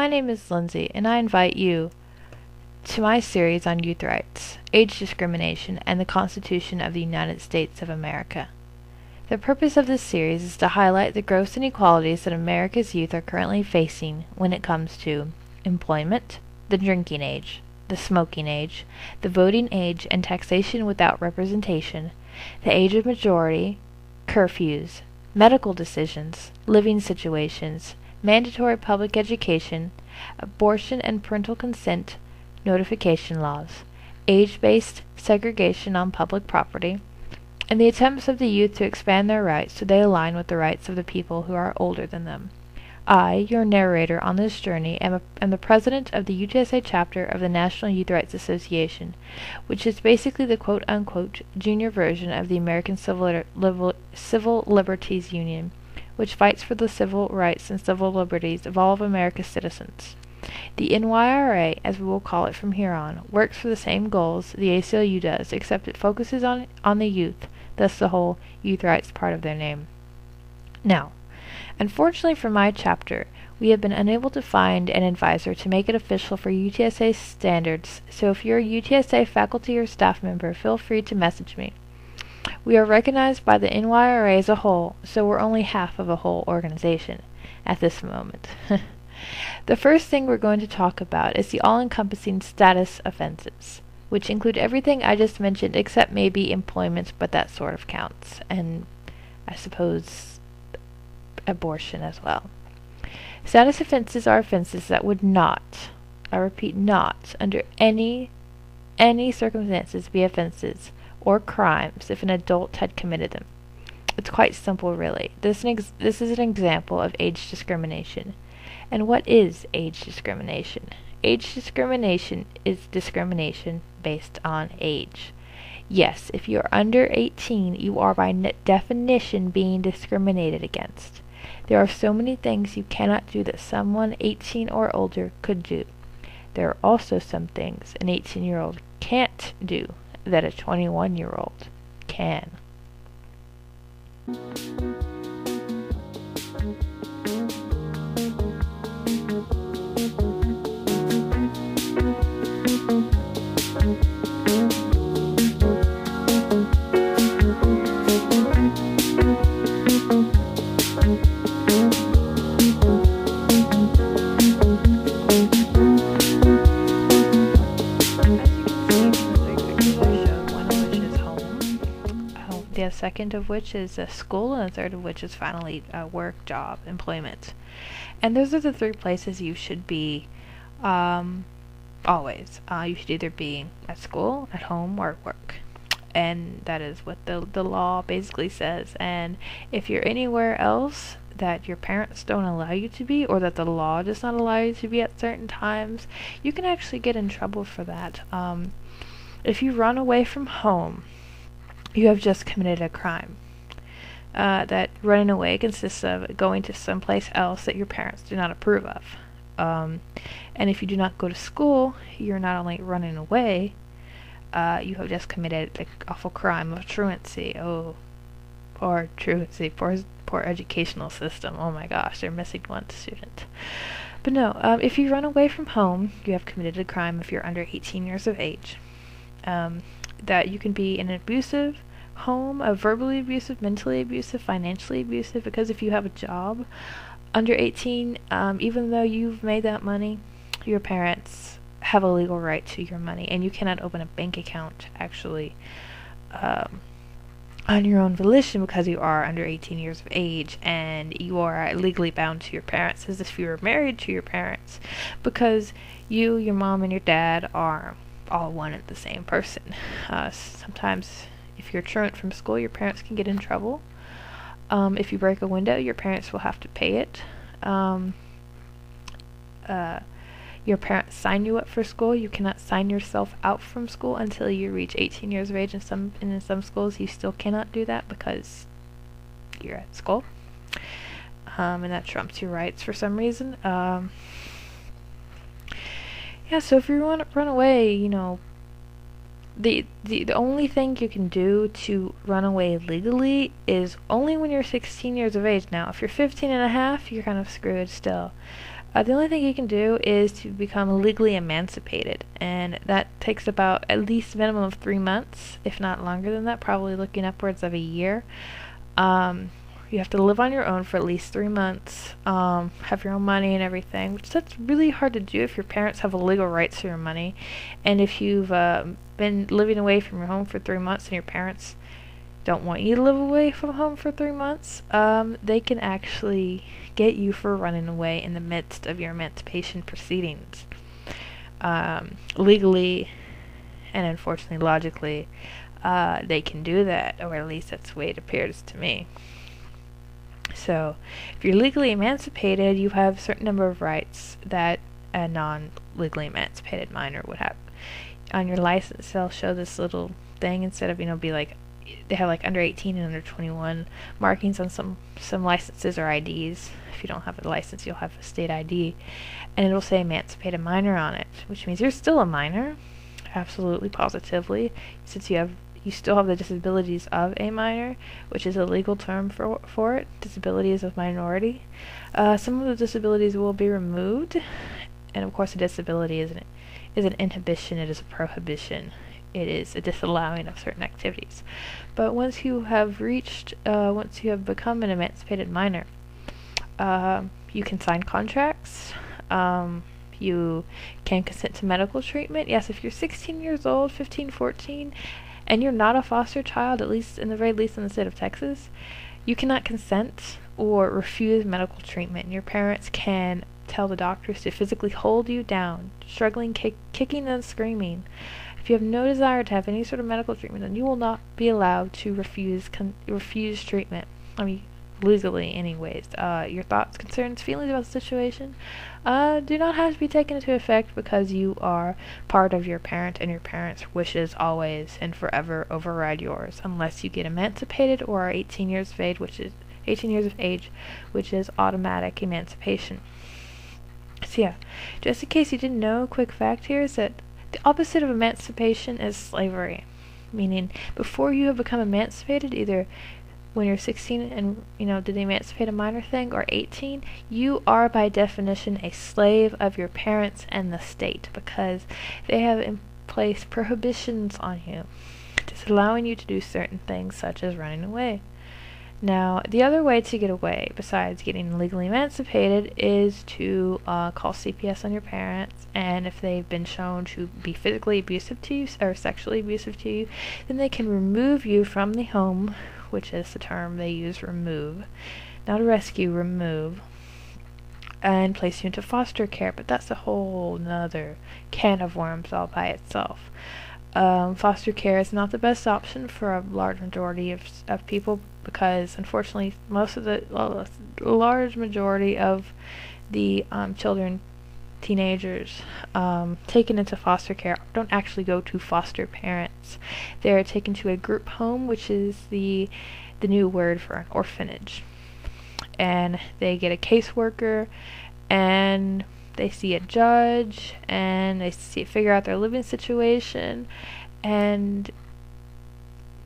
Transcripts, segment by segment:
my name is Lindsay, and I invite you to my series on youth rights, age discrimination, and the Constitution of the United States of America. The purpose of this series is to highlight the gross inequalities that America's youth are currently facing when it comes to employment, the drinking age, the smoking age, the voting age and taxation without representation, the age of majority, curfews, medical decisions, living situations, mandatory public education, abortion and parental consent notification laws, age-based segregation on public property, and the attempts of the youth to expand their rights so they align with the rights of the people who are older than them. I, your narrator on this journey, am the president of the UTSA chapter of the National Youth Rights Association, which is basically the quote-unquote junior version of the American Civil Liberties Union, which fights for the civil rights and civil liberties of all of America's citizens. The NYRA, as we will call it from here on, works for the same goals the ACLU does, except it focuses on the youth, thus the whole youth rights part of their name. Now, unfortunately for my chapter, we have been unable to find an advisor to make it official for UTSA standards, so if you're a UTSA faculty or staff member, feel free to message me. We are recognized by the NYRA as a whole, so we're only half of a whole organization at this moment. The first thing we're going to talk about is the all-encompassing status offenses, which include everything I just mentioned except maybe employment, but that sort of counts, and I suppose abortion as well. Status offenses are offenses that would not, I repeat not, under any circumstances be offenses or crimes if an adult had committed them. It's quite simple, really. This is an example of age discrimination. And what is age discrimination? Age discrimination is discrimination based on age. Yes, if you are under 18, you are by definition being discriminated against. There are so many things you cannot do that someone 18 or older could do. There are also some things an 18-year-old can't do that a 21-year-old can. The second of which is school, and the third of which is finally work, job, employment. And those are the three places you should be always. You should either be at school, at home, or at work. And that is what the law basically says. And if you're anywhere else that your parents don't allow you to be, or that the law does not allow you to be at certain times, you can actually get in trouble for that. If you run away from home, you have just committed a crime. That running away consists of going to someplace else that your parents do not approve of. And if you do not go to school, you're not only running away, you have just committed the awful crime of truancy. Oh, poor truancy, poor educational system. Oh my gosh, they're missing one student. But no, if you run away from home, you have committed a crime if you're under 18 years of age. That you can be in an abusive home, a verbally abusive, mentally abusive, financially abusive, because if you have a job under 18, even though you've made that money, your parents have a legal right to your money, and you cannot open a bank account actually on your own volition because you are under 18 years of age, and you are legally bound to your parents as if you were married to your parents, because you, your mom, and your dad are all one and the same person. Sometimes if you're truant from school, your parents can get in trouble. If you break a window, your parents will have to pay it. Your parents sign you up for school. You cannot sign yourself out from school until you reach 18 years of age. And in some schools you still cannot do that because you're at school. And that trumps your rights for some reason. Yeah, so if you want to run away, you know, the only thing you can do to run away legally is only when you're 16 years of age. Now, if you're 15 and a half, you're kind of screwed still. The only thing you can do is to become legally emancipated, and that takes about at least a minimum of 3 months, if not longer than that, probably looking upwards of a year. You have to live on your own for at least 3 months, have your own money and everything, which that's really hard to do if your parents have a legal rights to your money. And if you've been living away from your home for 3 months and your parents don't want you to live away from home for 3 months, they can actually get you for running away in the midst of your emancipation proceedings. Legally and unfortunately logically, they can do that, or at least that's the way it appears to me. So, if you're legally emancipated, you have a certain number of rights that a non-legally emancipated minor would have. On your license, they'll show this little thing instead of, be like, they have like under 18 and under 21 markings on some licenses or IDs. If you don't have a license, you'll have a state ID, and it'll say emancipated minor on it, which means you're still a minor, absolutely, positively, since you still have the disabilities of a minor, which is a legal term for it. Disabilities of minority. Some of the disabilities will be removed, and of course a disability isn't an inhibition, it is a prohibition. It is a disallowing of certain activities. But once you have become an emancipated minor, you can sign contracts, you can consent to medical treatment. Yes, if you're 16 years old, 15, 14, and you're not a foster child, at least in the very least in the state of Texas, you cannot consent or refuse medical treatment. Your parents can tell the doctors to physically hold you down, struggling, kicking and screaming. If you have no desire to have any sort of medical treatment, then you will not be allowed to refuse treatment. Legally anyways. Your thoughts, concerns, feelings about the situation do not have to be taken into effect because you are part of your parent, and your parents' wishes always and forever override yours unless you get emancipated or are 18 years of age, which is automatic emancipation. So yeah, just in case you didn't know, a quick fact here is that the opposite of emancipation is slavery, meaning before you have become emancipated, either when you're 16 and did the emancipate a minor thing, or 18, you are by definition a slave of your parents and the state, because they have in place prohibitions on you, disallowing you to do certain things such as running away. Now, the other way to get away, besides getting legally emancipated, is to call CPS on your parents, and if they've been shown to be physically abusive to you or sexually abusive to you, then they can remove you from the home, which is the term they use, remove. Not rescue, remove. And place you into foster care, but that's a whole nother can of worms all by itself. Foster care is not the best option for a large majority of people, because unfortunately a large majority of the teenagers taken into foster care don't actually go to foster parents. They're taken to a group home, which is the new word for an orphanage, and they get a caseworker, and they see a judge, and they figure out their living situation, and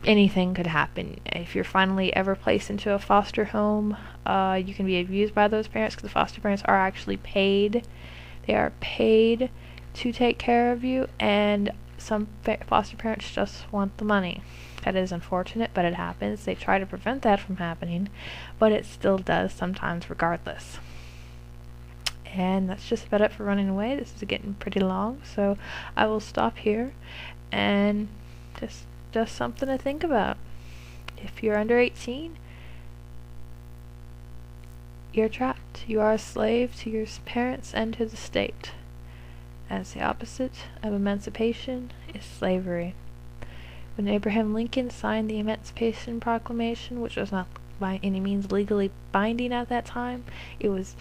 anything could happen. If you're finally ever placed into a foster home, you can be abused by those parents, because the foster parents are actually paid. They are paid to take care of you, and some foster parents just want the money. That is unfortunate, but it happens. They try to prevent that from happening, but it still does sometimes regardless. And that's just about it for running away. This is getting pretty long, so I will stop here, and just something to think about. If you're under 18, you're trapped. You are a slave to your parents and to the state, as the opposite of emancipation is slavery. When Abraham Lincoln signed the Emancipation Proclamation, which was not by any means legally binding at that time, it was